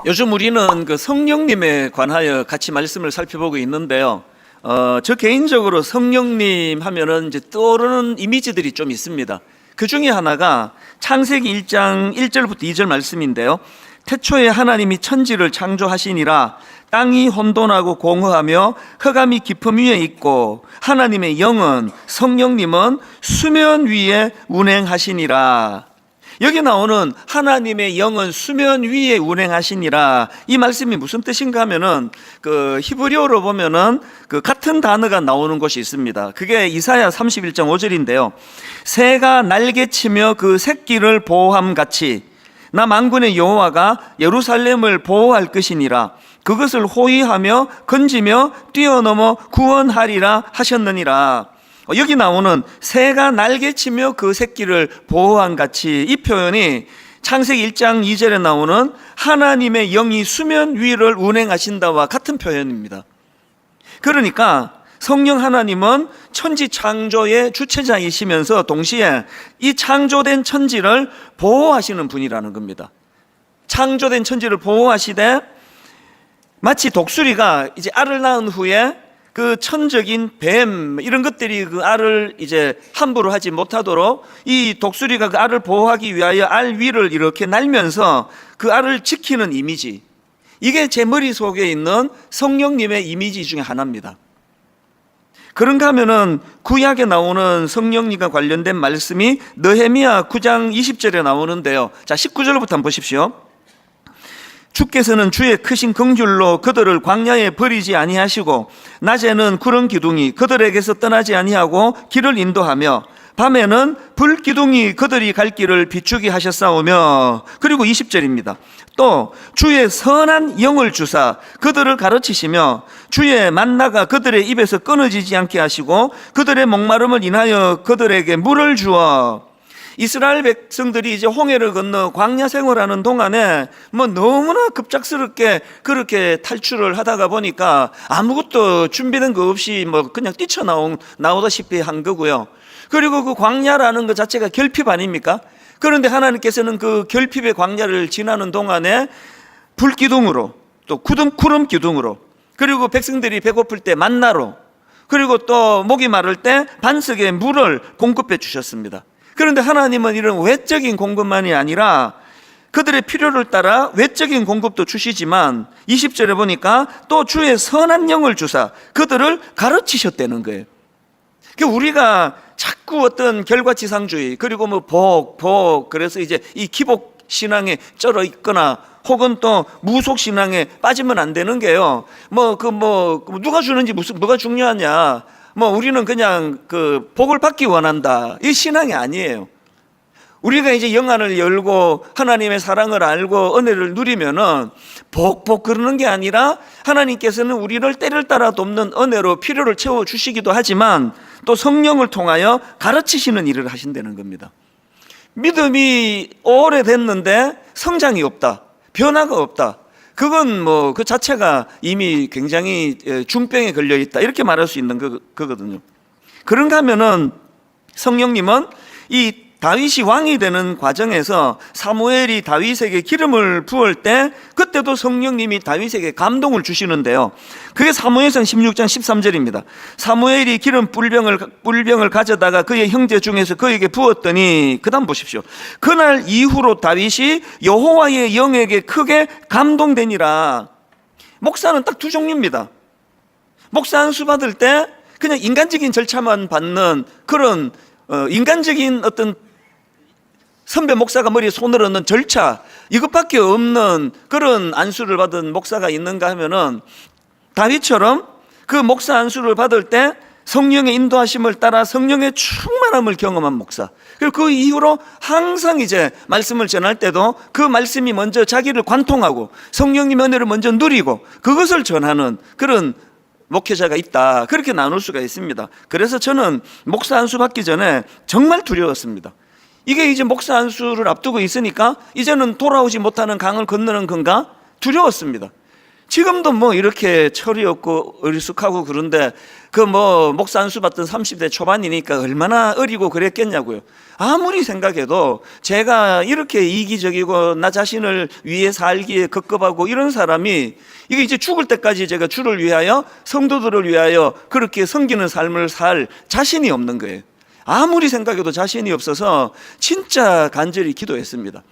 요즘 우리는 그 성령님에 관하여 같이 말씀을 살펴보고 있는데요. 저 개인적으로 성령님 하면은 이제 떠오르는 이미지들이 좀 있습니다. 그 중에 하나가 창세기 1장 1절부터 2절 말씀인데요. 태초에 하나님이 천지를 창조하시니라. 땅이 혼돈하고 공허하며 흑암이 깊음 위에 있고 하나님의 영은 성령님은 수면 위에 운행하시니라. 여기 나오는 하나님의 영은 수면 위에 운행하시니라, 이 말씀이 무슨 뜻인가 하면은 그 히브리어로 보면은 그 같은 단어가 나오는 곳이 있습니다. 그게 이사야 31장 5절인데요. 새가 날개치며 그 새끼를 보호함 같이 나 만군의 여호와가 예루살렘을 보호할 것이니라. 그것을 호위하며 건지며 뛰어넘어 구원하리라 하셨느니라. 여기 나오는 새가 날개치며 그 새끼를 보호한 같이, 이 표현이 창세기 1장 2절에 나오는 하나님의 영이 수면 위를 운행하신다와 같은 표현입니다. 그러니까 성령 하나님은 천지 창조의 주체자이시면서 동시에 이 창조된 천지를 보호하시는 분이라는 겁니다. 창조된 천지를 보호하시되 마치 독수리가 이제 알을 낳은 후에 그 천적인 뱀 이런 것들이 그 알을 이제 함부로 하지 못하도록 이 독수리가 그 알을 보호하기 위하여 알 위를 이렇게 날면서 그 알을 지키는 이미지, 이게 제 머릿속에 있는 성령님의 이미지 중에 하나입니다. 그런가 하면은 구약에 나오는 성령님과 관련된 말씀이 느헤미야 9장 20절에 나오는데요. 자, 19절부터 한번 보십시오. 주께서는 주의 크신 긍휼로 그들을 광야에 버리지 아니하시고 낮에는 구름 기둥이 그들에게서 떠나지 아니하고 길을 인도하며 밤에는 불 기둥이 그들이 갈 길을 비추게 하셨사오며, 그리고 20절입니다. 또 주의 선한 영을 주사 그들을 가르치시며 주의 만나가 그들의 입에서 끊어지지 않게 하시고 그들의 목마름을 인하여 그들에게 물을 주어. 이스라엘 백성들이 이제 홍해를 건너 광야 생활하는 동안에 뭐 너무나 급작스럽게 그렇게 탈출을 하다가 보니까 아무것도 준비된 거 없이 뭐 그냥 뛰쳐나오다시피 한 거고요. 그리고 그 광야라는 것 자체가 결핍 아닙니까? 그런데 하나님께서는 그 결핍의 광야를 지나는 동안에 불기둥으로, 또 구름 기둥으로, 그리고 백성들이 배고플 때 만나로, 그리고 또 목이 마를 때 반석의 물을 공급해 주셨습니다. 그런데 하나님은 이런 외적인 공급만이 아니라 그들의 필요를 따라 외적인 공급도 주시지만 20절에 보니까 또 주의 선한 영을 주사 그들을 가르치셨다는 거예요. 우리가 자꾸 어떤 결과지상주의, 그리고 뭐 복, 그래서 이제 이 기복 신앙에 쩔어 있거나 혹은 또 무속 신앙에 빠지면 안 되는 게요. 누가 주는지 뭐가 중요하냐. 우리는 그냥 그 복을 받기 원한다, 이 신앙이 아니에요. 우리가 이제 영안을 열고 하나님의 사랑을 알고 은혜를 누리면은 복 그러는 게 아니라 하나님께서는 우리를 때를 따라 돕는 은혜로 필요를 채워 주시기도 하지만 또 성령을 통하여 가르치시는 일을 하신다는 겁니다. 믿음이 오래됐는데 성장이 없다, 변화가 없다, 그건 그 자체가 이미 굉장히 중병에 걸려 있다, 이렇게 말할 수 있는 거거든요. 그런가 하면은 성령님은 이 다윗이 왕이 되는 과정에서 사무엘이 다윗에게 기름을 부을 때 그때도 성령님이 다윗에게 감동을 주시는데요. 그게 사무엘상 16장 13절입니다. 사무엘이 기름 뿔병을 가져다가 그의 형제 중에서 그에게 부었더니, 그 다음 보십시오. 그날 이후로 다윗이 여호와의 영에게 크게 감동되니라. 목사는 딱 두 종류입니다. 목사 안수 받을 때 그냥 인간적인 절차만 받는 그런 인간적인 어떤 선배 목사가 머리에 손을 얹는 절차, 이것밖에 없는 그런 안수를 받은 목사가 있는가 하면은 다윗처럼 그 목사 안수를 받을 때 성령의 인도하심을 따라 성령의 충만함을 경험한 목사, 그리고 그 이후로 항상 이제 말씀을 전할 때도 그 말씀이 먼저 자기를 관통하고 성령님의 은혜를 먼저 누리고 그것을 전하는 그런 목회자가 있다, 그렇게 나눌 수가 있습니다. 그래서 저는 목사 안수 받기 전에 정말 두려웠습니다. 이게 이제 목사 안수를 앞두고 있으니까 이제는 돌아오지 못하는 강을 건너는 건가 두려웠습니다. 지금도 뭐 이렇게 철이 없고 어리숙하고 그런데 그 뭐 목사 안수 받던 30대 초반이니까 얼마나 어리고 그랬겠냐고요. 아무리 생각해도 제가 이렇게 이기적이고 나 자신을 위해 살기에 급급하고 이런 사람이 이게 이제 죽을 때까지 제가 주를 위하여 성도들을 위하여 그렇게 섬기는 삶을 살 자신이 없는 거예요. 아무리 생각해도 자신이 없어서 진짜 간절히 기도했습니다.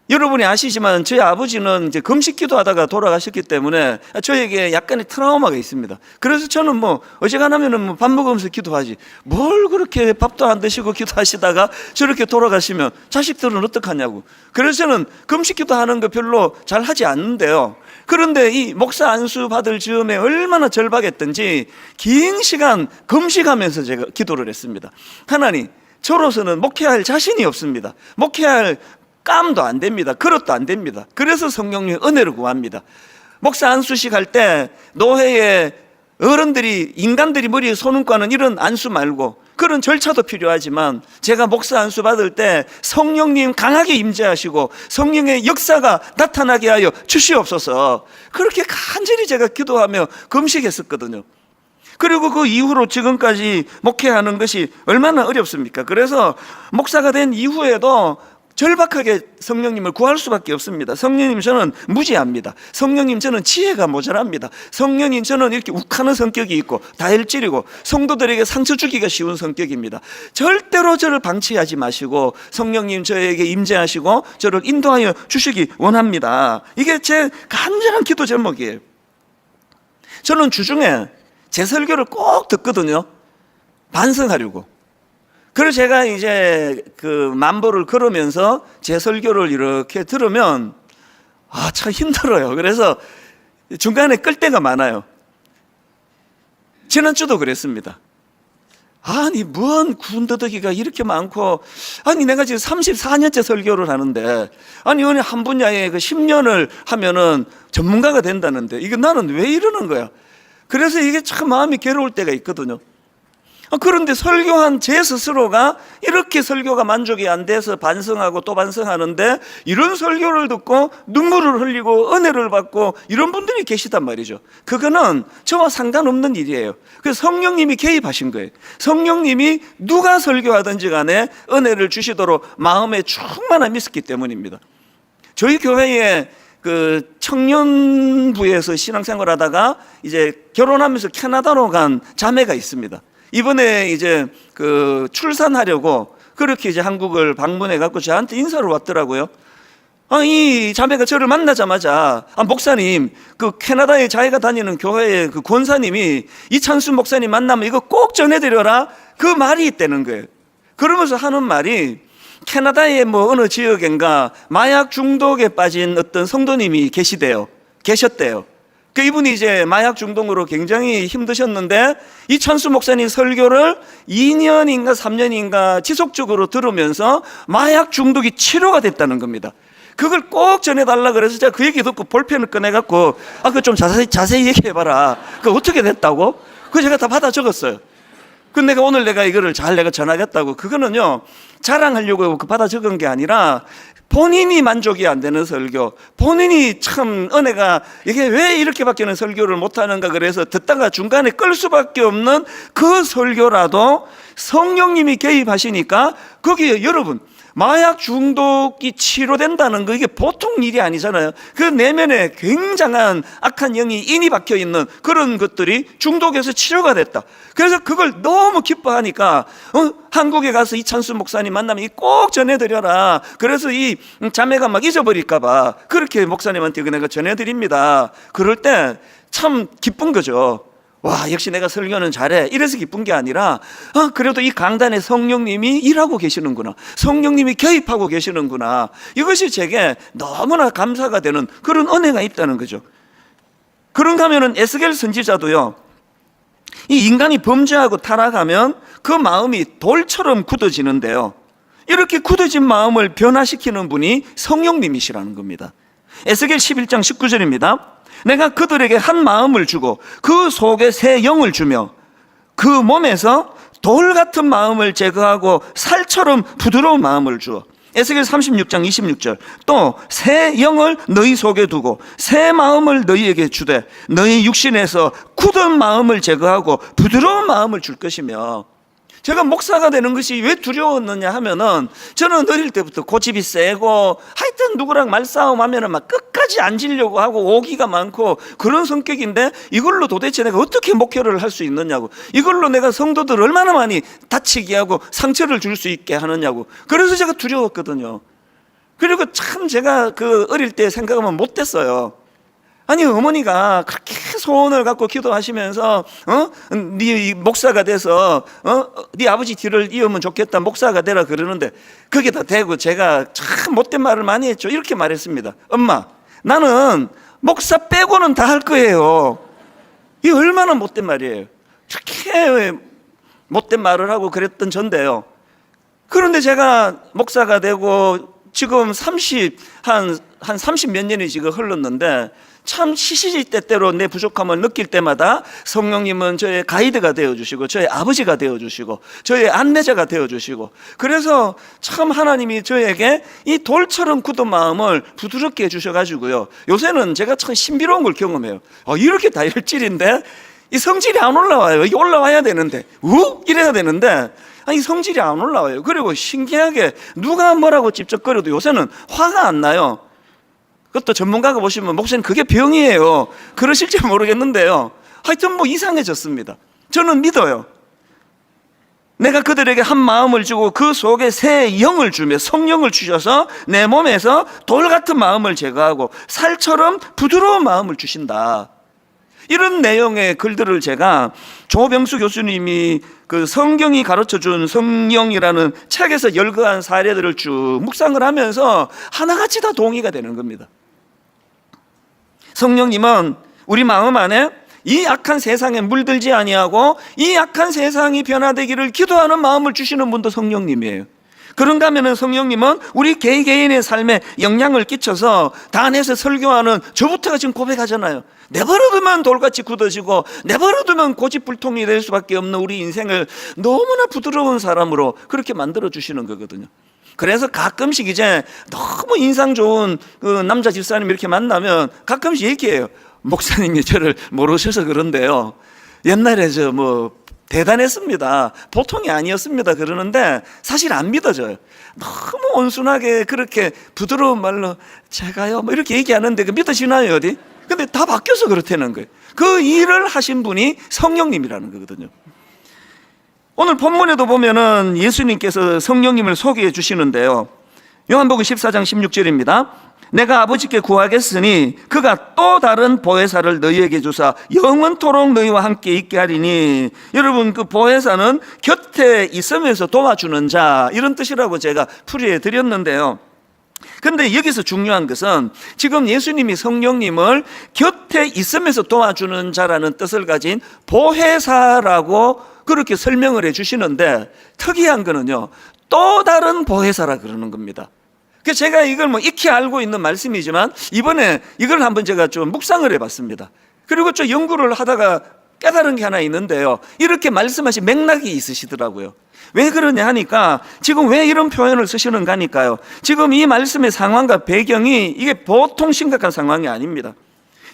여러분이 아시지만 저희 아버지는 이제 금식 기도하다가 돌아가셨기 때문에 저에게 약간의 트라우마가 있습니다. 그래서 저는 뭐 어지간하면은 뭐 밥 먹으면서 기도하지 뭘 그렇게 밥도 안 드시고 기도하시다가 저렇게 돌아가시면 자식들은 어떡하냐고. 그래서 저는 금식 기도하는 거 별로 잘 하지 않는데요. 그런데 이 목사 안수 받을 즈음에 얼마나 절박했던지 긴 시간 금식하면서 제가 기도를 했습니다. 하나님, 저로서는 목회할 자신이 없습니다. 목회할 깜도 안 됩니다. 그릇도 안 됩니다. 그래서 성령님의 은혜를 구합니다. 목사 안수식 할 때 노회에 어른들이 인간들이 머리에 손을 꽈는 이런 안수 말고 그런 절차도 필요하지만 제가 목사 안수 받을 때 성령님 강하게 임재하시고 성령의 역사가 나타나게 하여 주시옵소서. 그렇게 간절히 제가 기도하며 금식했었거든요. 그리고 그 이후로 지금까지 목회하는 것이 얼마나 어렵습니까? 그래서 목사가 된 이후에도 절박하게 성령님을 구할 수밖에 없습니다. 성령님, 저는 무지합니다. 성령님, 저는 지혜가 모자랍니다. 성령님, 저는 이렇게 욱하는 성격이 있고 다혈질이고 성도들에게 상처 주기가 쉬운 성격입니다. 절대로 저를 방치하지 마시고 성령님 저에게 임재하시고 저를 인도하여 주시기 원합니다. 이게 제 간절한 기도 제목이에요. 저는 주중에 제 설교를 꼭 듣거든요. 반성하려고. 그래서 제가 이제 그 만보를 걸으면서 제 설교를 이렇게 들으면 참 힘들어요. 그래서 중간에 끌 때가 많아요. 지난주도 그랬습니다. 아니 뭔 군더더기가 이렇게 많고, 아니 내가 지금 34년째 설교를 하는데 아니 어느 한 분야에 그 10년을 하면은 전문가가 된다는데 이게 나는 왜 이러는 거야. 그래서 이게 참 마음이 괴로울 때가 있거든요. 그런데 설교한 제 스스로가 이렇게 설교가 만족이 안 돼서 반성하고 또 반성하는데 이런 설교를 듣고 눈물을 흘리고 은혜를 받고 이런 분들이 계시단 말이죠. 그거는 저와 상관없는 일이에요. 그래서 성령님이 개입하신 거예요. 성령님이 누가 설교하든지 간에 은혜를 주시도록 마음에 충만함이 있었기 때문입니다. 저희 교회에 그 청년부에서 신앙생활 하다가 이제 결혼하면서 캐나다로 간 자매가 있습니다. 이번에 이제 그 출산하려고 그렇게 이제 한국을 방문해 갖고 저한테 인사를 왔더라고요. 이 자매가 저를 만나자마자 목사님, 그 캐나다에 자기가 다니는 교회의 그 권사님이 이찬수 목사님 만나면 이거 꼭 전해드려라, 그 말이 있다는 거예요. 그러면서 하는 말이 캐나다의 뭐 어느 지역인가 마약 중독에 빠진 어떤 성도님이 계셨대요. 그 이분이 이제 마약 중독으로 굉장히 힘드셨는데 이찬수 목사님 설교를 2년인가 3년인가 지속적으로 들으면서 마약 중독이 치료가 됐다는 겁니다. 그걸 꼭 전해달라 그래서 제가 그 얘기 듣고 볼펜을 꺼내갖고 그거 좀 자세히 얘기해봐라. 그거 어떻게 됐다고? 그거 제가 다 받아 적었어요. 근데 오늘 내가 이거를 잘 내가 전하겠다고. 그거는요 자랑하려고 받아 적은 게 아니라 본인이 만족이 안 되는 설교, 본인이 참 은혜가 이게 왜 이렇게밖에는 설교를 못하는가 그래서 듣다가 중간에 끌 수밖에 없는 그 설교라도 성령님이 개입하시니까 거기에 여러분 마약 중독이 치료된다는 거 이게 보통 일이 아니잖아요. 그 내면에 굉장한 악한 영이 인이 박혀 있는 그런 것들이 중독에서 치료가 됐다. 그래서 그걸 너무 기뻐하니까 한국에 가서 이찬수 목사님 만나면 꼭 전해드려라. 그래서 이 자매가 막 잊어버릴까 봐 그렇게 목사님한테 내가 전해드립니다. 그럴 때 참 기쁜 거죠. 와, 역시 내가 설교는 잘해. 이래서 기쁜 게 아니라 그래도 이 강단에 성령님이 일하고 계시는구나, 성령님이 개입하고 계시는구나, 이것이 제게 너무나 감사가 되는 그런 은혜가 있다는 거죠. 그런가 하면은 에스겔 선지자도요, 이 인간이 범죄하고 타락하면 그 마음이 돌처럼 굳어지는데요, 이렇게 굳어진 마음을 변화시키는 분이 성령님이시라는 겁니다. 에스겔 11장 19절입니다. 내가 그들에게 한 마음을 주고 그 속에 새 영을 주며 그 몸에서 돌 같은 마음을 제거하고 살처럼 부드러운 마음을 주어 에스겔 36장 26절 또 새 영을 너희 속에 두고 새 마음을 너희에게 주되 너희 육신에서 굳은 마음을 제거하고 부드러운 마음을 줄 것이며, 제가 목사가 되는 것이 왜 두려웠느냐 하면은 저는 어릴 때부터 고집이 세고 하여튼 누구랑 말싸움 하면은 막 끝까지 앉으려고 하고 오기가 많고 그런 성격인데, 이걸로 도대체 내가 어떻게 목회를 할 수 있느냐고, 이걸로 내가 성도들 얼마나 많이 다치게 하고 상처를 줄 수 있게 하느냐고, 그래서 제가 두려웠거든요. 그리고 참 제가 그 어릴 때 생각하면 못됐어요. 아니 어머니가 그렇게 소원을 갖고 기도하시면서 네 목사가 돼서 네 아버지 뒤를 이으면 좋겠다, 목사가 되라 그러는데 그게 다 되고 제가 참 못된 말을 많이 했죠. 이렇게 말했습니다. 엄마, 나는 목사 빼고는 다 할 거예요. 이게 얼마나 못된 말이에요. 이렇게 못된 말을 하고 그랬던 전데요. 그런데 제가 목사가 되고 지금 한 30 몇 년이 지금 흘렀는데 참 시시때때로 내 부족함을 느낄 때마다 성령님은 저의 가이드가 되어주시고 저의 아버지가 되어주시고 저의 안내자가 되어주시고, 그래서 참 하나님이 저에게 이 돌처럼 굳은 마음을 부드럽게 해주셔가지고요, 요새는 제가 참 신비로운 걸 경험해요. 이렇게 다혈질인데 이 성질이 안 올라와요. 이게 올라와야 되는데 이래야 되는데 아니 성질이 안 올라와요. 그리고 신기하게 누가 뭐라고 찝쩍거려도 요새는 화가 안 나요. 그것도 전문가가 보시면 목사님 그게 병이에요 그러실지 모르겠는데요, 하여튼 뭐 이상해졌습니다. 저는 믿어요. 내가 그들에게 한 마음을 주고 그 속에 새 영을 주며 성령을 주셔서 내 몸에서 돌 같은 마음을 제거하고 살처럼 부드러운 마음을 주신다. 이런 내용의 글들을 제가 조병수 교수님이 그 성경이 가르쳐준 성령이라는 책에서 열거한 사례들을 쭉 묵상을 하면서 하나같이 다 동의가 되는 겁니다. 성령님은 우리 마음 안에 이 악한 세상에 물들지 아니하고 이 악한 세상이 변화되기를 기도하는 마음을 주시는 분도 성령님이에요. 그런가 하면 성령님은 우리 개개인의 삶에 영향을 끼쳐서 단에서 설교하는 저부터가 지금 고백하잖아요. 내버려두면 돌같이 굳어지고 내버려두면 고집불통이 될 수밖에 없는 우리 인생을 너무나 부드러운 사람으로 그렇게 만들어 주시는 거거든요. 그래서 가끔씩 이제 너무 인상 좋은 그 남자 집사님 이렇게 만나면 가끔씩 얘기해요. 목사님이 저를 모르셔서 그런데요, 옛날에 저 뭐 대단했습니다, 보통이 아니었습니다 그러는데 사실 안 믿어져요. 너무 온순하게 그렇게 부드러운 말로 제가요 뭐 이렇게 얘기하는데 그 믿어지나요 어디? 근데 다 바뀌어서 그렇다는 거예요. 그 일을 하신 분이 성령님이라는 거거든요. 오늘 본문에도 보면은 예수님께서 성령님을 소개해 주시는데요, 요한복음 14장 16절입니다. 내가 아버지께 구하겠으니 그가 또 다른 보혜사를 너희에게 주사 영원토록 너희와 함께 있게 하리니. 여러분, 그 보혜사는 곁에 있으면서 도와주는 자, 이런 뜻이라고 제가 풀이해 드렸는데요, 근데 여기서 중요한 것은 지금 예수님이 성령님을 곁에 있으면서 도와주는 자라는 뜻을 가진 보혜사라고 그렇게 설명을 해 주시는데, 특이한 거는요, 또 다른 보혜사라 그러는 겁니다. 그래서 제가 이걸 뭐 익히 알고 있는 말씀이지만 이번에 이걸 한번 제가 좀 묵상을 해봤습니다. 그리고 좀 연구를 하다가 깨달은 게 하나 있는데요, 이렇게 말씀하신 맥락이 있으시더라고요. 왜 그러냐 하니까 지금 왜 이런 표현을 쓰시는가 하니까요, 지금 이 말씀의 상황과 배경이 이게 보통 심각한 상황이 아닙니다.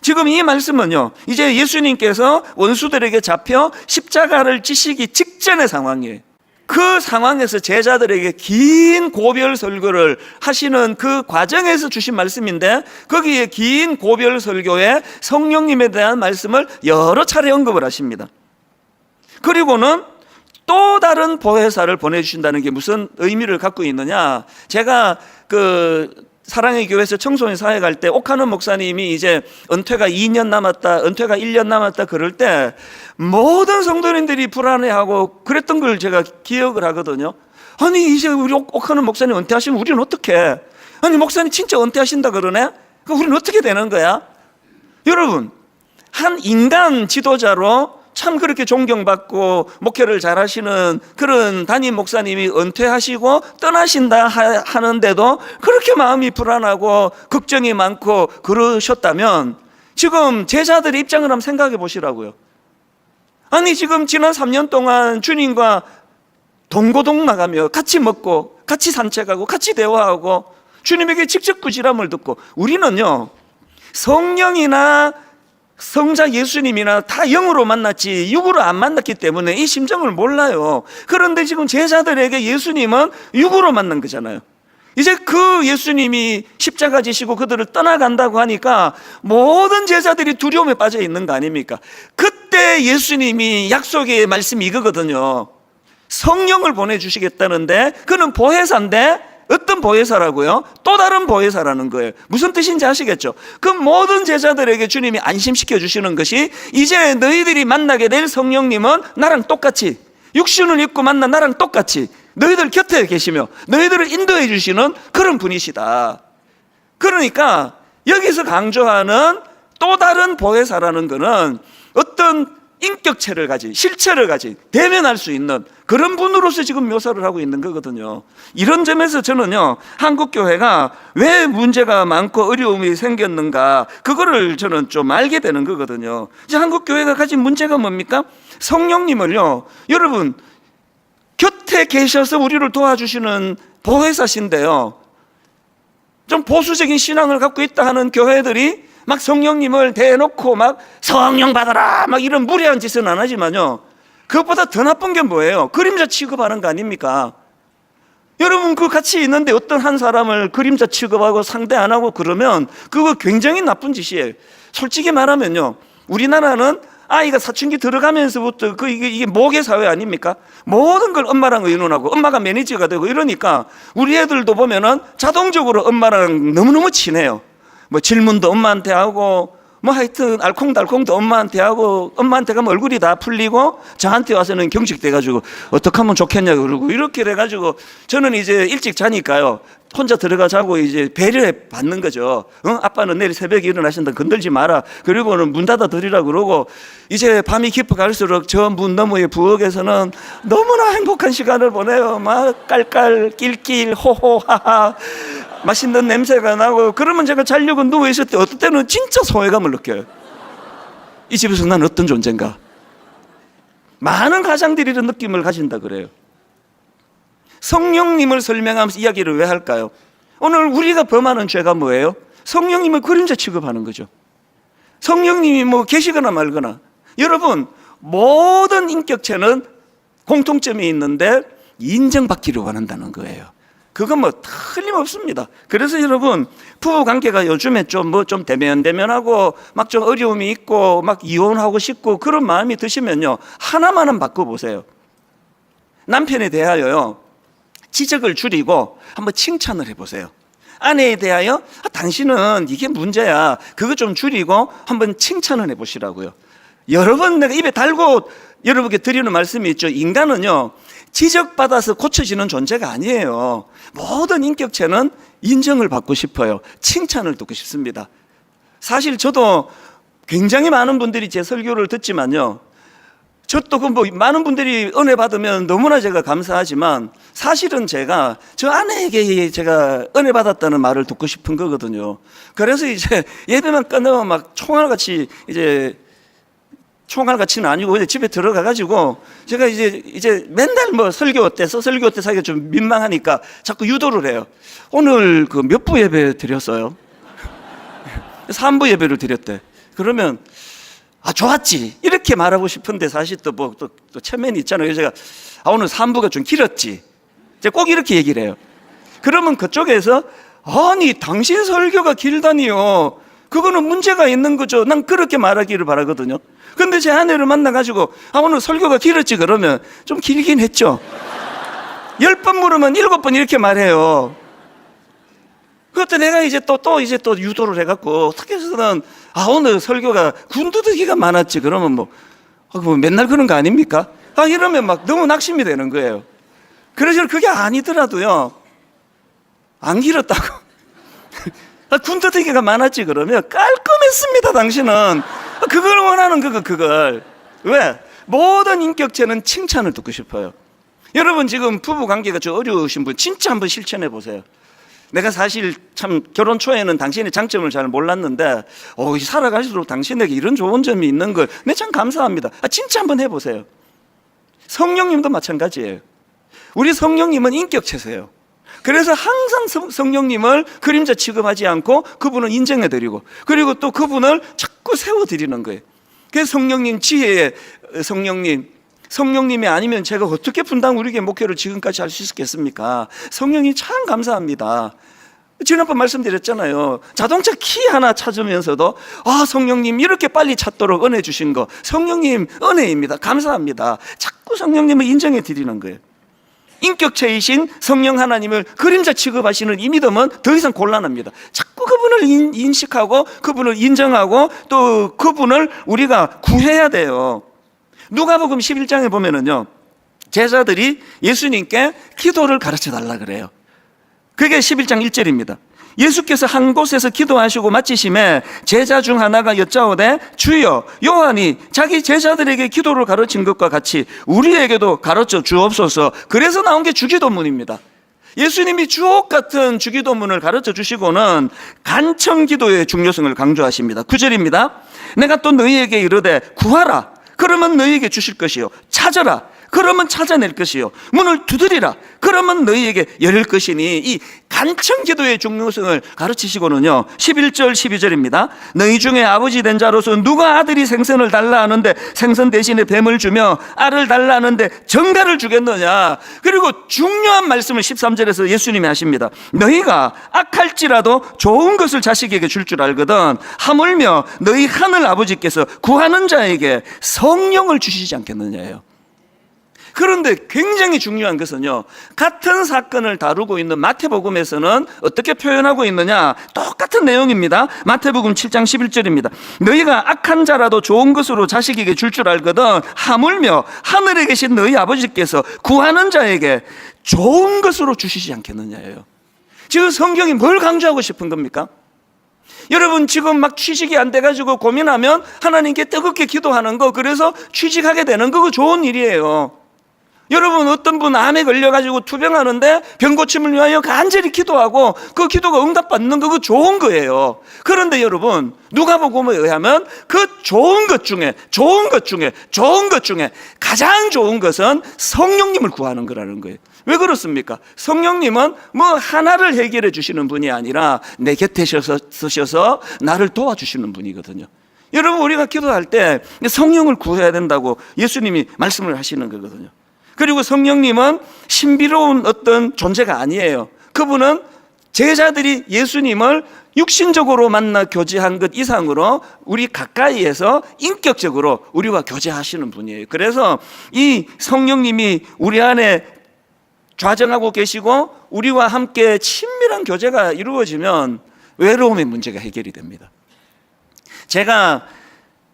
지금 이 말씀은요, 이제 예수님께서 원수들에게 잡혀 십자가를 지시기 직전의 상황이에요. 그 상황에서 제자들에게 긴 고별 설교를 하시는 그 과정에서 주신 말씀인데, 거기에 긴 고별 설교에 성령님에 대한 말씀을 여러 차례 언급을 하십니다. 그리고는 또 다른 보혜사를 보내주신다는 게 무슨 의미를 갖고 있느냐, 제가 그 사랑의 교회에서 청소년 사회 갈 때 옥하는 목사님이 이제 은퇴가 2년 남았다, 은퇴가 1년 남았다 그럴 때 모든 성도님들이 불안해하고 그랬던 걸 제가 기억을 하거든요. 아니 이제 우리 옥하는 목사님 은퇴하시면 우리는 어떻게, 아니 목사님 진짜 은퇴하신다 그러네? 그럼 우리는 어떻게 되는 거야? 여러분, 한 인간 지도자로 참 그렇게 존경받고 목회를 잘 하시는 그런 담임 목사님이 은퇴하시고 떠나신다 하는데도 그렇게 마음이 불안하고 걱정이 많고 그러셨다면 지금 제자들의 입장을 한번 생각해 보시라고요. 아니 지금 지난 3년 동안 주님과 동고동락하며 같이 먹고 같이 산책하고 같이 대화하고 주님에게 직접 꾸지람을 듣고, 우리는요 성령이나 성자 예수님이나 다 영으로 만났지 육으로 안 만났기 때문에 이 심정을 몰라요. 그런데 지금 제자들에게 예수님은 육으로 만난 거잖아요. 이제 그 예수님이 십자가 지시고 그들을 떠나간다고 하니까 모든 제자들이 두려움에 빠져 있는 거 아닙니까? 그때 예수님이 약속의 말씀이 이거거든요. 성령을 보내주시겠다는데, 그는 보혜사인데 어떤 보혜사라고요? 또 다른 보혜사라는 거예요. 무슨 뜻인지 아시겠죠? 그 모든 제자들에게 주님이 안심시켜 주시는 것이, 이제 너희들이 만나게 될 성령님은 나랑 똑같이 육신을 입고 만나 나랑 똑같이 너희들 곁에 계시며 너희들을 인도해 주시는 그런 분이시다. 그러니까 여기서 강조하는 또 다른 보혜사라는 것은 어떤 인격체를 가진, 실체를 가진, 대면할 수 있는 그런 분으로서 지금 묘사를 하고 있는 거거든요. 이런 점에서 저는요, 한국교회가 왜 문제가 많고 어려움이 생겼는가, 그거를 저는 좀 알게 되는 거거든요. 이제 한국교회가 가진 문제가 뭡니까? 성령님을요, 여러분 곁에 계셔서 우리를 도와주시는 보혜사신데요, 좀 보수적인 신앙을 갖고 있다 하는 교회들이 막 성령님을 대놓고 막 성령 받아라 막 이런 무례한 짓은 안 하지만요, 그것보다 더 나쁜 게 뭐예요? 그림자 취급하는 거 아닙니까? 여러분 그 같이 있는데 어떤 한 사람을 그림자 취급하고 상대 안 하고 그러면 그거 굉장히 나쁜 짓이에요. 솔직히 말하면요, 우리나라는 아이가 사춘기 들어가면서부터 이게 모계 사회 아닙니까? 모든 걸 엄마랑 의논하고 엄마가 매니저가 되고 이러니까 우리 애들도 보면은 자동적으로 엄마랑 너무너무 친해요. 뭐 질문도 엄마한테 하고 뭐 하여튼 알콩달콩도 엄마한테 하고, 엄마한테 가면 얼굴이 다 풀리고 저한테 와서는 경직돼가지고 어떻게 하면 좋겠냐 그러고 이렇게 돼가지고, 저는 이제 일찍 자니까요 혼자 들어가 자고 이제 배려해 받는 거죠. 아빠는 내일 새벽에 일어나신다, 건들지 마라, 그리고는 문 닫아 드리라 그러고, 이제 밤이 깊어갈수록 저 문 너머의 부엌에서는 너무나 행복한 시간을 보내요. 막 깔깔 낄낄 호호하하 맛있는 냄새가 나고, 그러면 제가 자려고 누워있을 때 어떨 때는 진짜 소외감을 느껴요. 이 집에서 난 어떤 존재인가. 많은 가장들이 이런 느낌을 가진다 그래요. 성령님을 설명하면서 이야기를 왜 할까요? 오늘 우리가 범하는 죄가 뭐예요? 성령님을 그림자 취급하는 거죠. 성령님이 뭐 계시거나 말거나. 여러분 모든 인격체는 공통점이 있는데 인정받기를 원한다는 거예요. 그건 뭐 틀림없습니다. 그래서 여러분 부부 관계가 요즘에 좀 대면하고 막 좀 어려움이 있고 막 이혼하고 싶고 그런 마음이 드시면요, 하나만은 바꿔보세요. 남편에 대하여요 지적을 줄이고 한번 칭찬을 해보세요. 아내에 대하여 당신은 이게 문제야, 그거 좀 줄이고 한번 칭찬을 해보시라고요. 여러 번 내가 입에 달고 여러분께 드리는 말씀이 있죠. 인간은요 지적받아서 고쳐지는 존재가 아니에요. 모든 인격체는 인정을 받고 싶어요. 칭찬을 듣고 싶습니다. 사실 저도 굉장히 많은 분들이 제 설교를 듣지만요, 저도 많은 분들이 은혜 받으면 너무나 제가 감사하지만, 사실은 제가 저 아내에게 제가 은혜 받았다는 말을 듣고 싶은 거거든요. 그래서 이제 예배만 끝나면 막 총알같이는 아니고 집에 들어가가지고 제가 이제 맨날 뭐 설교 때 사기가 좀 민망하니까 자꾸 유도를 해요. 오늘 그 몇 부 예배 드렸어요? 3부 예배를 드렸대. 그러면 좋았지 이렇게 말하고 싶은데, 사실 또 체면이 있잖아요. 제가 오늘 3부가 좀 길었지, 제가 꼭 이렇게 얘기를 해요. 그러면 그쪽에서 아니 당신 설교가 길다니요, 그거는 문제가 있는 거죠. 난 그렇게 말하기를 바라거든요. 근데 제 아내를 만나가지고 오늘 설교가 길었지 그러면 좀 길긴 했죠. 10번 물으면 7번 이렇게 말해요. 그것도 내가 이제 또 유도를 해갖고 어떻게 해서는 오늘 설교가 군더더기가 많았지 그러면 뭐 맨날 그런 거 아닙니까? 이러면 막 너무 낙심이 되는 거예요. 그래서 그게 아니더라도요, 안 길었다고 군더더기가 많았지 그러면 깔끔했습니다 당신은. 그걸 원하는 그걸. 왜? 모든 인격체는 칭찬을 듣고 싶어요. 여러분 지금 부부 관계가 좀 어려우신 분 진짜 한번 실천해 보세요. 내가 사실 참 결혼 초에는 당신의 장점을 잘 몰랐는데 살아갈수록 당신에게 이런 좋은 점이 있는 걸 내 참 감사합니다. 진짜 한번 해보세요. 성령님도 마찬가지예요. 우리 성령님은 인격체세요. 그래서 항상 성령님을 그림자 취급하지 않고 그분을 인정해드리고, 그리고 또 그분을 자꾸 세워드리는 거예요. 그래서 성령님 지혜의 성령님이 아니면 제가 어떻게 분당 우리교회 목회를 지금까지 할 수 있었겠습니까? 성령님 참 감사합니다. 지난번 말씀드렸잖아요. 자동차 키 하나 찾으면서도 성령님 이렇게 빨리 찾도록 은혜 주신 거, 성령님 은혜입니다. 감사합니다. 자꾸 성령님을 인정해 드리는 거예요. 인격체이신 성령 하나님을 그림자 취급하시는 이 믿음은 더 이상 곤란합니다. 자꾸 그분을 인식하고 그분을 인정하고 또 그분을 우리가 구해야 돼요. 누가복음 11장에 보면은요, 제자들이 예수님께 기도를 가르쳐 달라 그래요. 그게 11장 1절입니다. 예수께서 한 곳에서 기도하시고 마치심에 제자 중 하나가 여짜오되 주여, 요한이 자기 제자들에게 기도를 가르친 것과 같이 우리에게도 가르쳐 주옵소서. 그래서 나온 게 주기도문입니다. 예수님이 주옥 같은 주기도문을 가르쳐 주시고는 간청 기도의 중요성을 강조하십니다. 9절입니다. 내가 또 너희에게 이르되 구하라, 그러면 너희에게 주실 것이요, 찾아라, 그러면 찾아낼 것이요, 문을 두드리라, 그러면 너희에게 열릴 것이니, 이 간청 기도의 중요성을 가르치시고는요, 11절 12절입니다. 너희 중에 아버지 된 자로서 누가 아들이 생선을 달라 하는데 생선 대신에 뱀을 주며 알을 달라 하는데 정갈을 주겠느냐. 그리고 중요한 말씀을 13절에서 예수님이 하십니다. 너희가 악할지라도 좋은 것을 자식에게 줄 줄 알거든 하물며 너희 하늘 아버지께서 구하는 자에게 성령을 주시지 않겠느냐예요. 그런데 굉장히 중요한 것은요, 같은 사건을 다루고 있는 마태복음에서는 어떻게 표현하고 있느냐, 똑같은 내용입니다. 마태복음 7장 11절입니다. 너희가 악한 자라도 좋은 것으로 자식에게 줄 줄 알거든 하물며 하늘에 계신 너희 아버지께서 구하는 자에게 좋은 것으로 주시지 않겠느냐예요. 지금 성경이 뭘 강조하고 싶은 겁니까? 여러분 지금 막 취직이 안 돼가지고 고민하면 하나님께 뜨겁게 기도하는 거, 그래서 취직하게 되는 거, 그거 좋은 일이에요. 여러분 어떤 분 암에 걸려가지고 투병하는데 병 고침을 위하여 간절히 기도하고 그 기도가 응답받는 거, 그거 좋은 거예요. 그런데 여러분 누가복음에 의하면 그 좋은 것 중에 가장 좋은 것은 성령님을 구하는 거라는 거예요. 왜 그렇습니까? 성령님은 뭐 하나를 해결해 주시는 분이 아니라 내 곁에 서셔서 나를 도와주시는 분이거든요. 여러분 우리가 기도할 때 성령을 구해야 된다고 예수님이 말씀을 하시는 거거든요. 그리고 성령님은 신비로운 어떤 존재가 아니에요. 그분은 제자들이 예수님을 육신적으로 만나 교제한 것 이상으로 우리 가까이에서 인격적으로 우리와 교제하시는 분이에요. 그래서 이 성령님이 우리 안에 좌정하고 계시고 우리와 함께 친밀한 교제가 이루어지면 외로움의 문제가 해결이 됩니다. 제가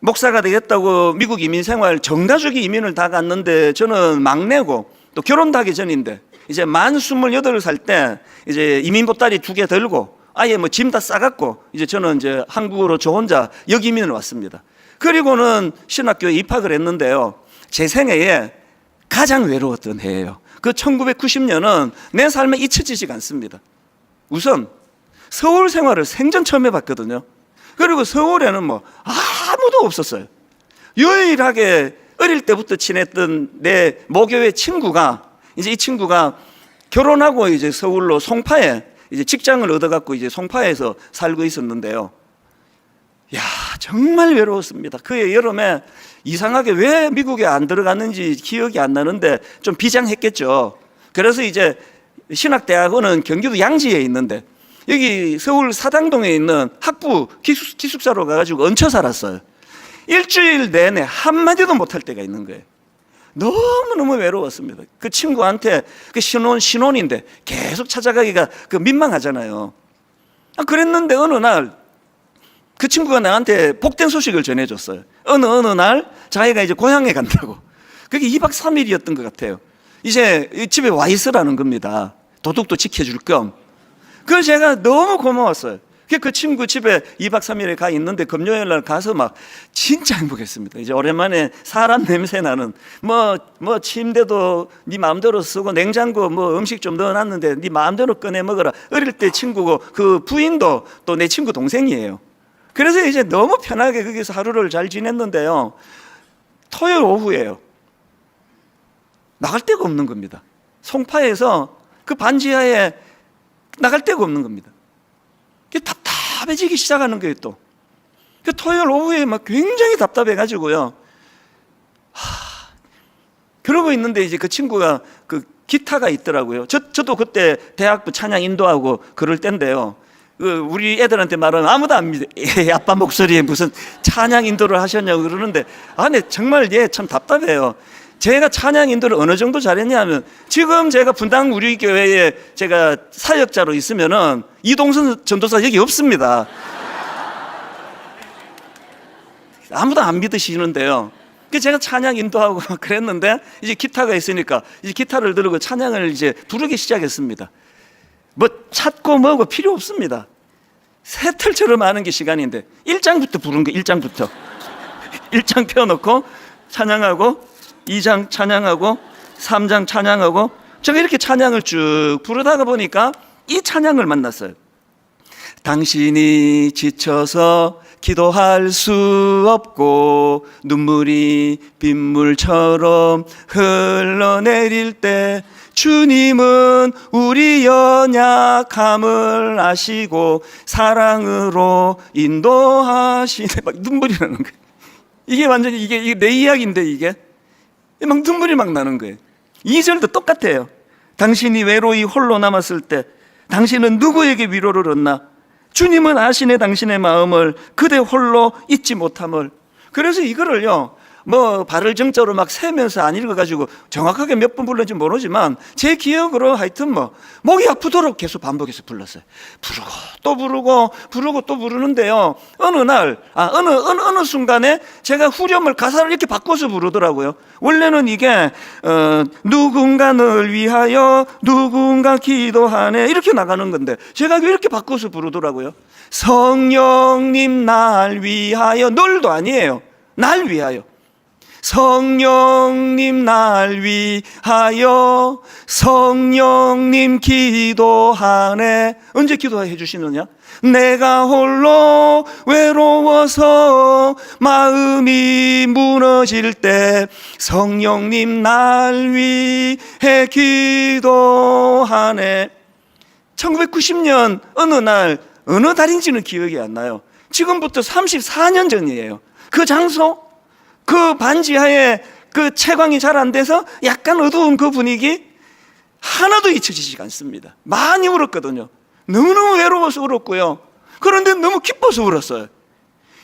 목사가 되겠다고 미국 이민 생활 전가족이 이민을 다 갔는데 저는 막내고 또 결혼도 하기 전인데 이제 만 28살 때 이제 이민 보따리 2개 들고 아예 뭐 짐 다 싸갖고 이제 저는 이제 한국으로 저 혼자 역이민을 왔습니다. 그리고는 신학교에 입학을 했는데요, 제 생애에 가장 외로웠던 해예요. 그 1990년은 내 삶에 잊혀지지가 않습니다. 우선 서울 생활을 생전 처음 해봤거든요. 그리고 서울에는 뭐 아무도 없었어요. 유일하게 어릴 때부터 친했던 내 모교회 친구가, 이제 이 친구가 결혼하고 이제 서울로 송파에 이제 직장을 얻어갖고 이제 송파에서 살고 있었는데요. 야, 정말 외로웠습니다. 그해 여름에 이상하게 왜 미국에 안 들어갔는지 기억이 안 나는데 좀 비장했겠죠. 그래서 이제 신학대학원은 경기도 양지에 있는데 여기 서울 사당동에 있는 학부 기숙사로 가가지고 얹혀 살았어요. 일주일 내내 한마디도 못할 때가 있는 거예요. 너무너무 외로웠습니다. 그 친구한테 그 신혼인데 계속 찾아가기가 그 민망하잖아요. 그랬는데 어느 날 그 친구가 나한테 복된 소식을 전해줬어요. 어느 날 자기가 이제 고향에 간다고. 그게 2박 3일이었던 것 같아요. 이제 집에 와 있으라는 겁니다. 도둑도 지켜줄 겸. 그래서 제가 너무 고마웠어요. 그 친구 집에 2박 3일에 가 있는데 금요일 날 가서 막 진짜 행복했습니다. 이제 오랜만에 사람 냄새 나는 뭐 침대도 네 마음대로 쓰고 냉장고 뭐 음식 좀 넣어놨는데 네 마음대로 꺼내 먹어라. 어릴 때 친구고 그 부인도 또 내 친구 동생이에요. 그래서 이제 너무 편하게 거기서 하루를 잘 지냈는데요, 토요일 오후에요. 나갈 데가 없는 겁니다. 송파에서 그 반지하에 나갈 데가 없는 겁니다. 답답해지기 시작하는 거예요. 또 토요일 오후에 막 굉장히 답답해가지고요. 그러고 있는데 이제 그 친구가 그 기타가 있더라고요. 저도 그때 대학부 찬양 인도하고 그럴 때인데요. 우리 애들한테 말하면 아무도 안 믿어. 아빠 목소리에 무슨 찬양 인도를 하셨냐고 그러는데, 네, 정말 참 답답해요. 제가 찬양 인도를 어느 정도 잘했냐면, 지금 제가 분당 우리 교회에 제가 사역자로 있으면은 이동선 전도사 여기 없습니다. 아무도 안 믿으시는데요. 제가 찬양 인도하고 그랬는데, 이제 기타가 있으니까 이제 기타를 들고 찬양을 이제 부르기 시작했습니다. 뭐 찾고 뭐고 필요 없습니다. 새틀처럼 하는 게 시간인데 1장부터 부른 거. 1장부터 1장 펴놓고 찬양하고, 2장 찬양하고, 3장 찬양하고, 제가 이렇게 찬양을 쭉 부르다가 보니까 이 찬양을 만났어요. 당신이 지쳐서 기도할 수 없고 눈물이 빗물처럼 흘러내릴 때 주님은 우리 연약함을 아시고 사랑으로 인도하시네. 막 눈물이 나는 거예요. 이게 완전히 이게 내 이야기인데 이게 막 눈물이 막 나는 거예요. 2절도 똑같아요. 당신이 외로이 홀로 남았을 때 당신은 누구에게 위로를 얻나? 주님은 아시네 당신의 마음을, 그대 홀로 잊지 못함을. 그래서 이거를요, 뭐 발을 정자로 막 세면서 안 읽어가지고 정확하게 몇 번 불렀는지 모르지만 제 기억으로 하여튼 뭐 목이 아프도록 계속 반복해서 불렀어요. 부르고 또 부르고 부르고 또 부르는데요, 어느 날 어느 순간에 제가 후렴을 가사를 이렇게 바꿔서 부르더라고요. 원래는 이게 누군가를 위하여 누군가 기도하네 이렇게 나가는 건데 제가 이렇게 바꿔서 부르더라고요. 성령님 날 위하여, 널도 아니에요, 날 위하여. 성령님 날 위하여 성령님 기도하네. 언제 기도해 주시느냐? 내가 홀로 외로워서 마음이 무너질 때 성령님 날 위해 기도하네. 1990년 어느 날, 어느 달인지는 기억이 안 나요. 지금부터 34년 전이에요. 그 장소, 그 반지하에 그 채광이 잘 안 돼서 약간 어두운 그 분위기 하나도 잊혀지지가 않습니다. 많이 울었거든요. 너무너무 외로워서 울었고요. 그런데 너무 기뻐서 울었어요.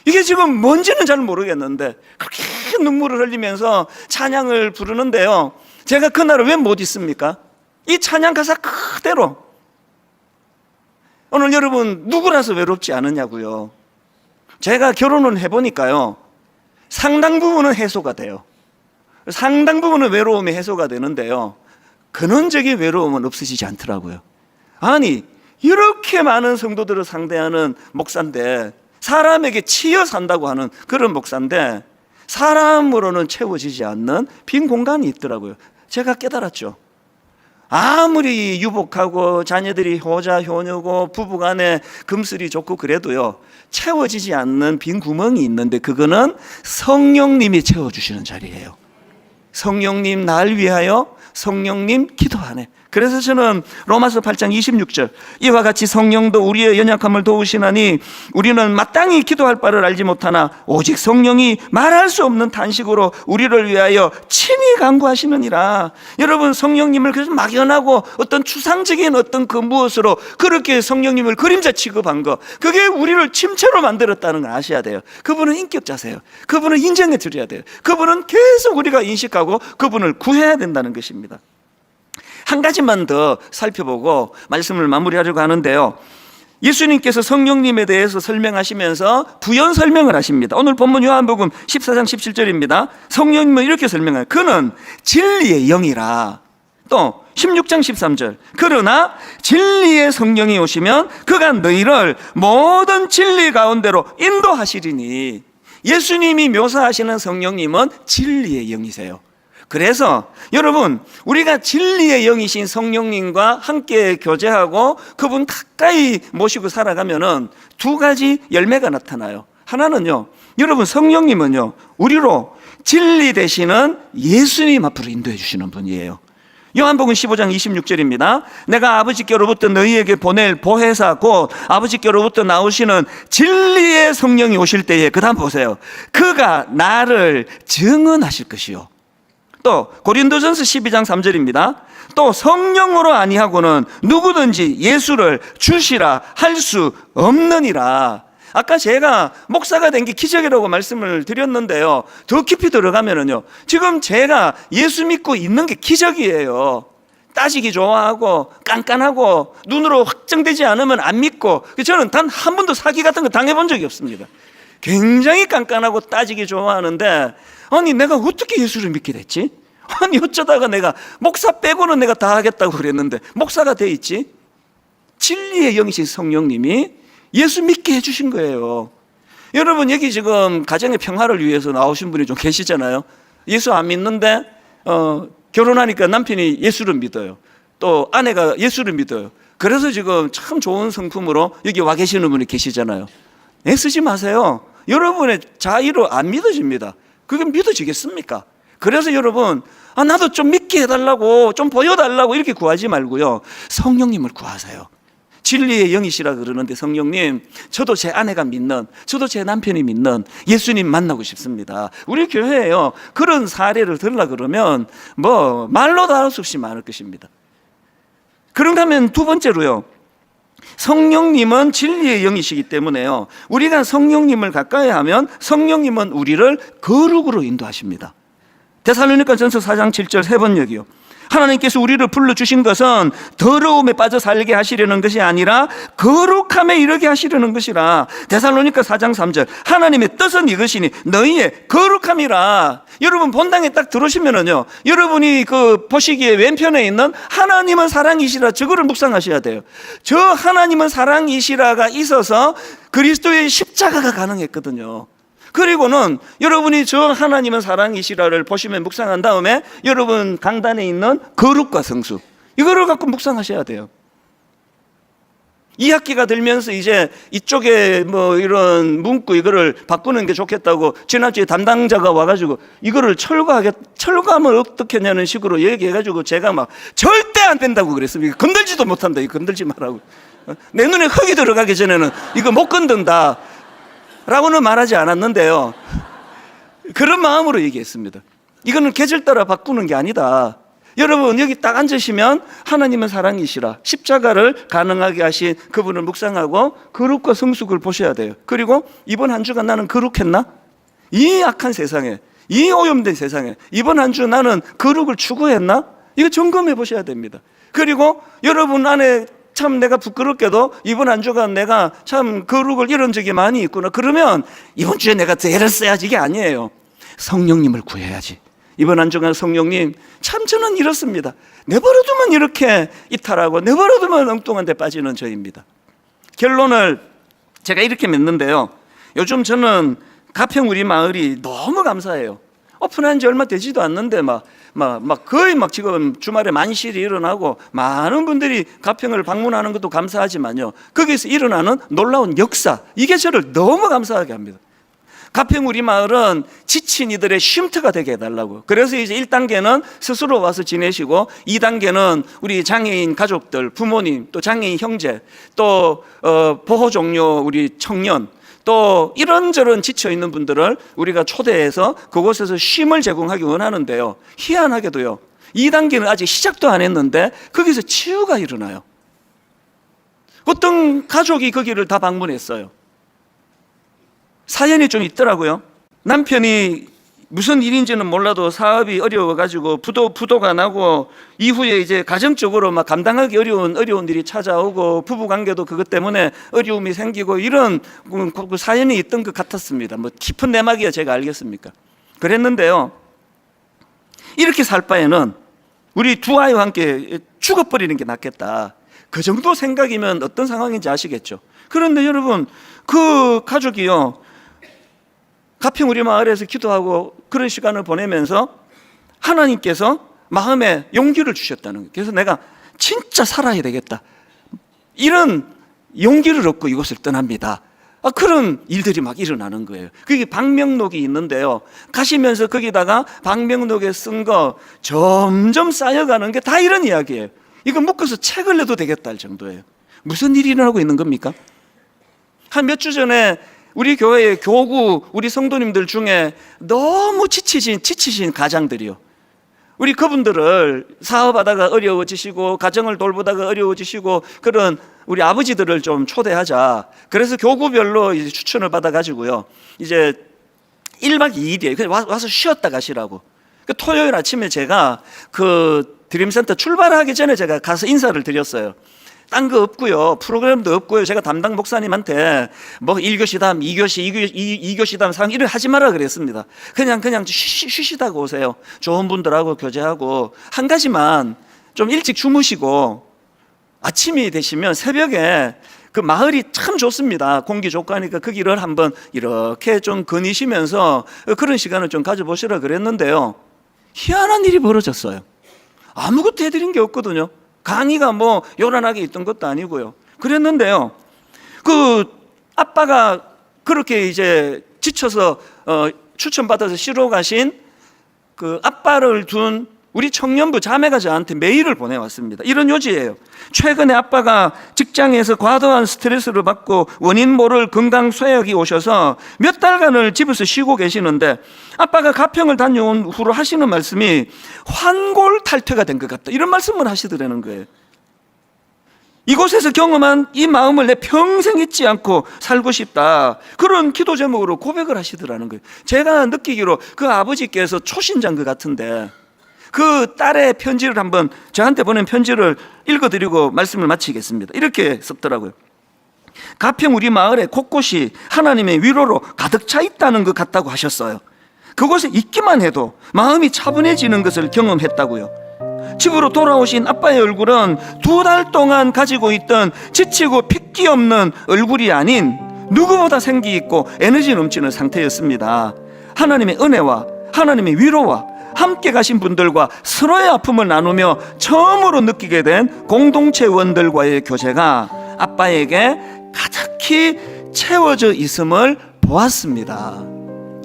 이게 지금 뭔지는 잘 모르겠는데 그렇게 눈물을 흘리면서 찬양을 부르는데요, 제가 그날을 왜 못 잊습니까? 이 찬양 가사 그대로. 오늘 여러분 누구라서 외롭지 않으냐고요. 제가 결혼을 해보니까요, 상당 부분은 해소가 돼요. 상당 부분은 외로움이 해소가 되는데요, 근원적인 외로움은 없어지지 않더라고요. 아니, 이렇게 많은 성도들을 상대하는 목사인데, 사람에게 치여 산다고 하는 그런 목사인데 사람으로는 채워지지 않는 빈 공간이 있더라고요. 제가 깨달았죠. 아무리 유복하고 자녀들이 효자 효녀고 부부간에 금슬이 좋고 그래도요, 채워지지 않는 빈 구멍이 있는데 그거는 성령님이 채워주시는 자리예요. 성령님 날 위하여 성령님 기도하네. 그래서 저는 로마서 8장 26절, 이와 같이 성령도 우리의 연약함을 도우시나니 우리는 마땅히 기도할 바를 알지 못하나 오직 성령이 말할 수 없는 탄식으로 우리를 위하여 친히 간구하시느니라. 여러분, 성령님을 그래서 막연하고 어떤 추상적인 어떤 그 무엇으로 그렇게 성령님을 그림자 취급한 거, 그게 우리를 침체로 만들었다는 걸 아셔야 돼요. 그분은 인격자세요. 그분을 인정해 드려야 돼요. 그분은 계속 우리가 인식하고 그분을 구해야 된다는 것입니다. 한 가지만 더 살펴보고 말씀을 마무리하려고 하는데요, 예수님께서 성령님에 대해서 설명하시면서 부연 설명을 하십니다. 오늘 본문 요한복음 14장 17절입니다. 성령님은 이렇게 설명해요. 그는 진리의 영이라. 또 16장 13절, 그러나 진리의 성령이 오시면 그가 너희를 모든 진리 가운데로 인도하시리니. 예수님이 묘사하시는 성령님은 진리의 영이세요. 그래서 여러분, 우리가 진리의 영이신 성령님과 함께 교제하고 그분 가까이 모시고 살아가면은 두 가지 열매가 나타나요. 하나는요, 여러분, 성령님은요, 우리로 진리 되시는 예수님 앞으로 인도해 주시는 분이에요. 요한복음 15장 26절입니다. 내가 아버지께로부터 너희에게 보낼 보혜사 곧 아버지께로부터 나오시는 진리의 성령이 오실 때에, 그 다음 보세요, 그가 나를 증언하실 것이요. 또 고린도전서 12장 3절입니다. 또 성령으로 아니하고는 누구든지 예수를 주시라 할 수 없느니라. 아까 제가 목사가 된 게 기적이라고 말씀을 드렸는데요, 더 깊이 들어가면은요, 지금 제가 예수 믿고 있는 게 기적이에요. 따지기 좋아하고 깐깐하고 눈으로 확정되지 않으면 안 믿고, 저는 단 한 번도 사기 같은 거 당해본 적이 없습니다. 굉장히 깐깐하고 따지기 좋아하는데, 아니 내가 어떻게 예수를 믿게 됐지? 아니 어쩌다가 내가 목사 빼고는 내가 다 하겠다고 그랬는데 목사가 돼 있지? 진리의 영이신 성령님이 예수 믿게 해주신 거예요. 여러분, 여기 지금 가정의 평화를 위해서 나오신 분이 좀 계시잖아요. 예수 안 믿는데 결혼하니까 남편이 예수를 믿어요. 또 아내가 예수를 믿어요. 그래서 지금 참 좋은 성품으로 여기 와 계시는 분이 계시잖아요. 애쓰지 마세요. 여러분의 자의로 안 믿어집니다. 그게 믿어지겠습니까? 그래서 여러분, 나도 좀 믿게 해달라고, 좀 보여달라고 이렇게 구하지 말고요, 성령님을 구하세요. 진리의 영이시라 그러는데, 성령님, 저도 제 아내가 믿는, 저도 제 남편이 믿는 예수님 만나고 싶습니다. 우리 교회에요, 그런 사례를 들으려 그러면 말로도 할 수 없이 많을 것입니다. 그런가 하면 두 번째로요, 성령님은 진리의 영이시기 때문에요, 우리가 성령님을 가까이 하면 성령님은 우리를 거룩으로 인도하십니다. 데살로니가전서 4장 7절 세 번역이요. 하나님께서 우리를 불러주신 것은 더러움에 빠져 살게 하시려는 것이 아니라 거룩함에 이르게 하시려는 것이라. 데살로니가 4장 3절 하나님의 뜻은 이것이니 너희의 거룩함이라. 여러분, 본당에 딱 들어오시면은요, 여러분이 보시기에 왼편에 있는 하나님은 사랑이시라, 저거를 묵상하셔야 돼요. 저 하나님은 사랑이시라가 있어서 그리스도의 십자가가 가능했거든요. 그리고는 여러분이 저 하나님은 사랑이시라를 보시면 묵상한 다음에 여러분 강단에 있는 거룩과 성수, 이거를 갖고 묵상하셔야 돼요. 2학기가 들면서 이제 이쪽에 이런 문구 이거를 바꾸는 게 좋겠다고 지난주에 담당자가 와가지고 이거를 철거하면 어떻게 하냐는 식으로 얘기해가지고 제가 막 절대 안 된다고 그랬습니다. 건들지도 못한다, 이거 건들지 말라고. 내 눈에 흙이 들어가기 전에는 이거 못 건든다 라고는 말하지 않았는데요, 그런 마음으로 얘기했습니다. 이거는 계절 따라 바꾸는 게 아니다. 여러분, 여기 딱 앉으시면 하나님은 사랑이시라, 십자가를 가능하게 하신 그분을 묵상하고 거룩과 성숙을 보셔야 돼요. 그리고 이번 한 주간 나는 거룩했나? 이 악한 세상에, 이 오염된 세상에 이번 한 주 나는 거룩을 추구했나? 이거 점검해 보셔야 됩니다. 그리고 여러분 안에 참 내가 부끄럽게도 이번 한 주간 내가 참 거룩을 잃은 적이 많이 있구나. 그러면 이번 주에 내가 더 애를 써야지, 이게 아니에요. 성령님을 구해야지. 이번 한 주간 성령님, 참 저는 이렇습니다. 내버려두면 이렇게 이탈하고 내버려두면 엉뚱한 데 빠지는 저입니다. 결론을 제가 이렇게 맺는데요, 요즘 저는 가평 우리 마을이 너무 감사해요. 오픈한 지 얼마 되지도 않는데 거의 지금 주말에 만실이 일어나고 많은 분들이 가평을 방문하는 것도 감사하지만요, 거기서 일어나는 놀라운 역사, 이게 저를 너무 감사하게 합니다. 가평 우리 마을은 지친 이들의 쉼터가 되게 해달라고. 그래서 이제 1단계는 스스로 와서 지내시고, 2단계는 우리 장애인 가족들, 부모님, 또 장애인 형제, 또 보호 종료 우리 청년, 또 이런저런 지쳐있는 분들을 우리가 초대해서 그곳에서 쉼을 제공하기 원하는데요, 희한하게도요, 2단계는 아직 시작도 안 했는데 거기서 치유가 일어나요. 어떤 가족이 거기를 다 방문했어요. 사연이 좀 있더라고요. 남편이 무슨 일인지는 몰라도 사업이 어려워가지고 부도가 나고, 이후에 이제 가정적으로 감당하기 어려운 일이 찾아오고, 부부관계도 그것 때문에 어려움이 생기고, 이런 사연이 있던 것 같았습니다. 깊은 내막이야 제가 알겠습니까? 그랬는데요, 이렇게 살 바에는 우리 두 아이와 함께 죽어버리는 게 낫겠다, 그 정도 생각이면 어떤 상황인지 아시겠죠? 그런데 여러분, 그 가족이요, 가평 우리 마을에서 기도하고 그런 시간을 보내면서 하나님께서 마음에 용기를 주셨다는 거예요. 그래서 내가 진짜 살아야 되겠다, 이런 용기를 얻고 이곳을 떠납니다 그런 일들이 막 일어나는 거예요. 그게 방명록이 있는데요, 가시면서 거기다가 방명록에 쓴 거 점점 쌓여가는 게 다 이런 이야기예요. 이거 묶어서 책을 내도 되겠다 할 정도예요. 무슨 일이 일어나고 있는 겁니까? 한 몇 주 전에 우리 교회의 교구, 우리 성도님들 중에 너무 지치신 가장들이요, 우리 그분들을 사업하다가 어려워지시고 가정을 돌보다가 어려워지시고 그런 우리 아버지들을 좀 초대하자. 그래서 교구별로 이제 추천을 받아가지고요, 이제 1박 2일이에요. 와서 쉬었다 가시라고. 토요일 아침에 제가 그 드림센터 출발하기 전에 제가 가서 인사를 드렸어요. 딴 거 없고요, 프로그램도 없고요, 제가 담당 목사님한테 뭐 1교시담, 2교시담, 3 이런 하지 마라 그랬습니다. 그냥 쉬시다가 오세요. 좋은 분들하고 교제하고, 한 가지만 좀 일찍 주무시고 아침이 되시면 새벽에 그 마을이 참 좋습니다. 공기 좋고 하니까 그 길을 한번 이렇게 좀 거니시면서 그런 시간을 좀 가져보시라 그랬는데요, 희한한 일이 벌어졌어요. 아무것도 해드린 게 없거든요. 강의가 뭐 요란하게 있던 것도 아니고요. 그랬는데요, 그 아빠가 그렇게 이제 지쳐서 추천받아서 쉬러 가신 그 아빠를 둔 우리 청년부 자매가 저한테 메일을 보내왔습니다. 이런 요지예요. 최근에 아빠가 직장에서 과도한 스트레스를 받고 원인 모를 건강 쇠약이 오셔서 몇 달간을 집에서 쉬고 계시는데, 아빠가 가평을 다녀온 후로 하시는 말씀이 환골탈퇴가 된 것 같다, 이런 말씀을 하시더라는 거예요. 이곳에서 경험한 이 마음을 내 평생 잊지 않고 살고 싶다, 그런 기도 제목으로 고백을 하시더라는 거예요. 제가 느끼기로 그 아버지께서 초신자인 것 같은데, 그 딸의 편지를 한번, 저한테 보낸 편지를 읽어드리고 말씀을 마치겠습니다. 이렇게 썼더라고요. 가평 우리 마을에 곳곳이 하나님의 위로로 가득 차 있다는 것 같다고 하셨어요. 그곳에 있기만 해도 마음이 차분해지는 것을 경험했다고요. 집으로 돌아오신 아빠의 얼굴은 2달 동안 가지고 있던 지치고 핏기 없는 얼굴이 아닌 누구보다 생기 있고 에너지 넘치는 상태였습니다. 하나님의 은혜와 하나님의 위로와 함께 가신 분들과 서로의 아픔을 나누며 처음으로 느끼게 된 공동체원들과의 교제가 아빠에게 가득히 채워져 있음을 보았습니다.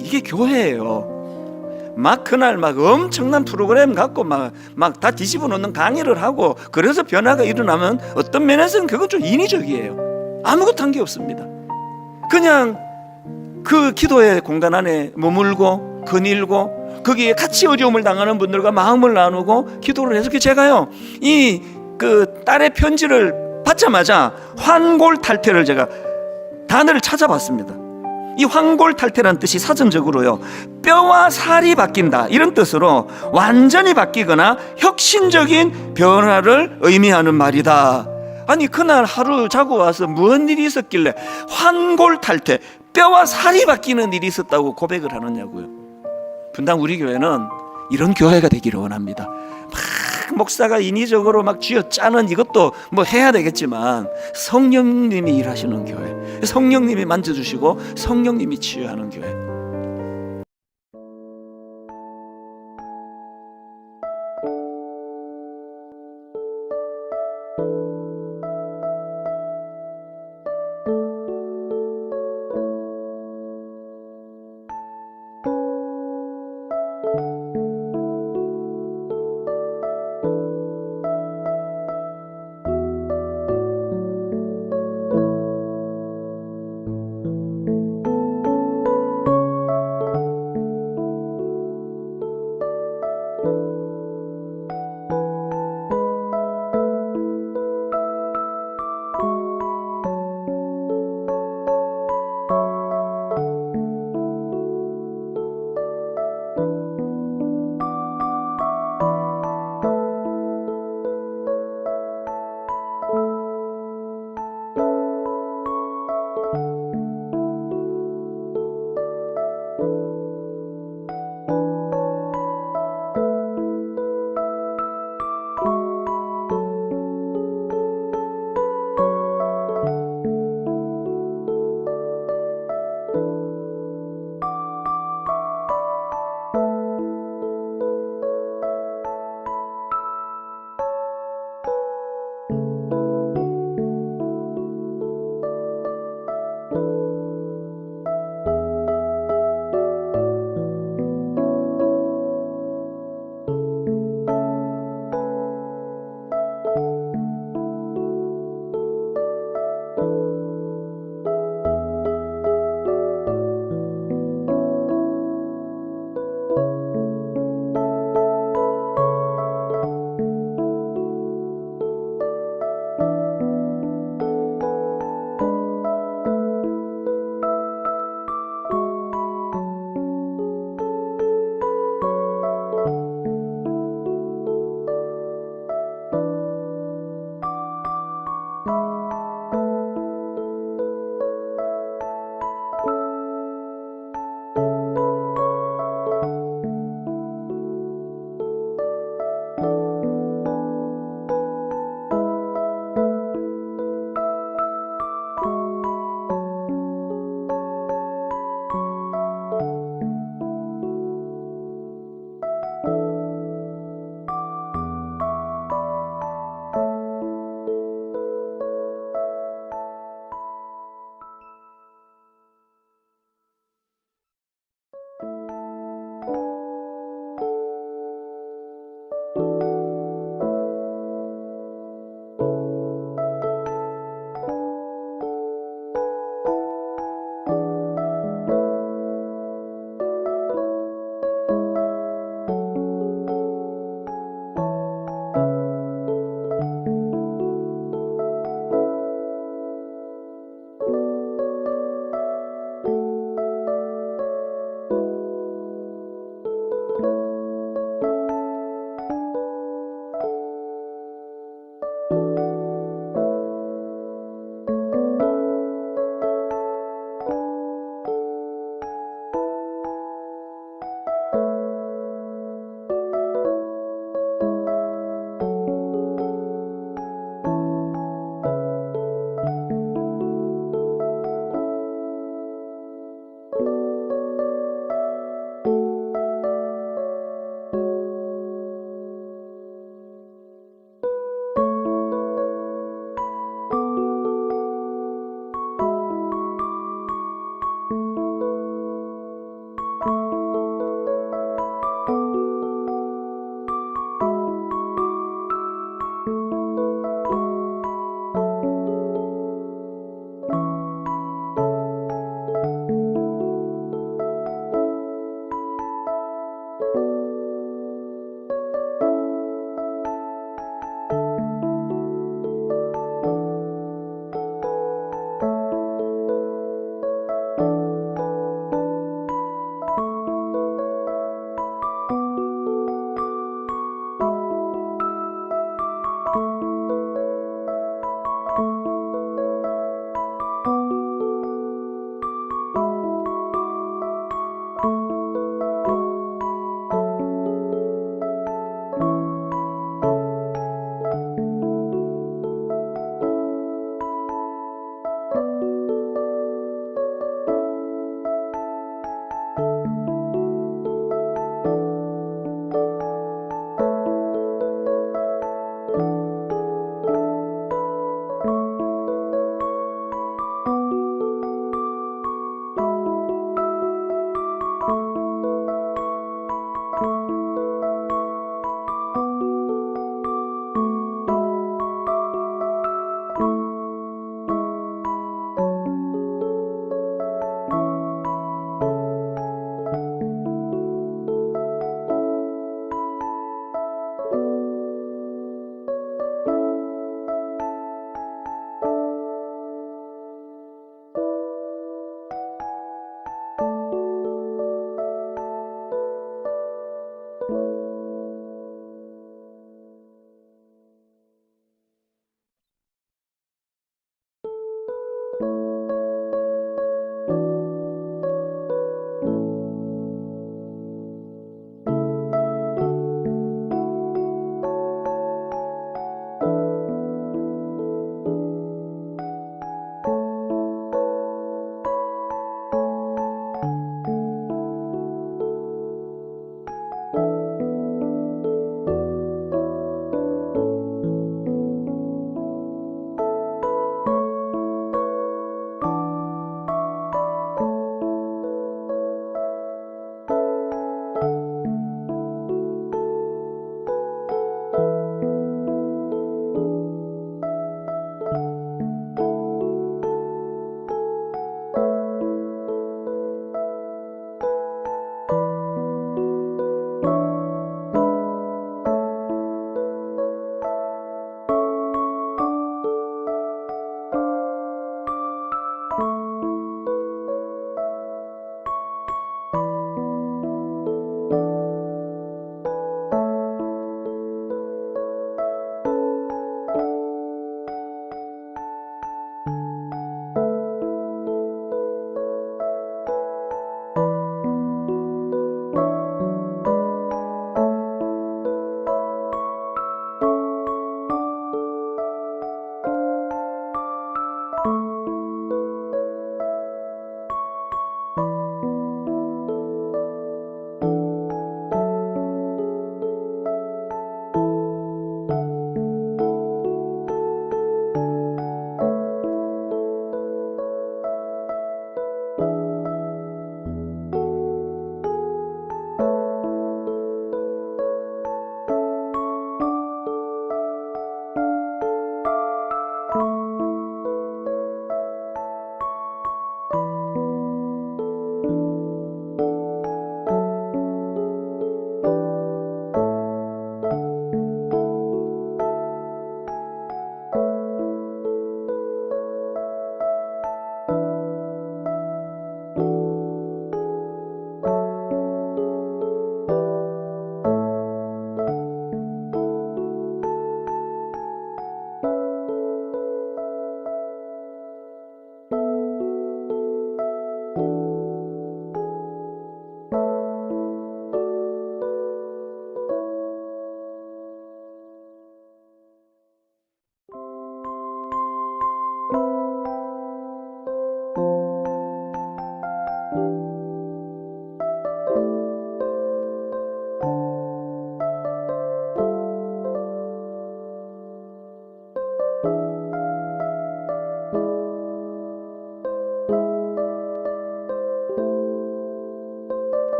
이게 교회예요. 막 그날 막 엄청난 프로그램 갖고 막 다 뒤집어 놓는 강의를 하고, 그래서 변화가 일어나면 어떤 면에서는 그건 좀 인위적이에요. 아무것도 한 게 없습니다. 그냥 그 기도의 공간 안에 머물고 거닐고 거기에 같이 어려움을 당하는 분들과 마음을 나누고 기도를 해서, 제가요 이 그 딸의 편지를 받자마자 환골탈퇴를 제가 단어를 찾아봤습니다. 이 환골탈퇴란 뜻이 사전적으로요, 뼈와 살이 바뀐다, 이런 뜻으로 완전히 바뀌거나 혁신적인 변화를 의미하는 말이다. 아니 그날 하루 자고 와서 무슨 일이 있었길래 환골탈퇴, 뼈와 살이 바뀌는 일이 있었다고 고백을 하느냐고요. 분당 우리 교회는 이런 교회가 되기를 원합니다. 막 목사가 인위적으로 막 쥐어짜는 이것도 뭐 해야 되겠지만, 성령님이 일하시는 교회, 성령님이 만져주시고 성령님이 치유하는 교회.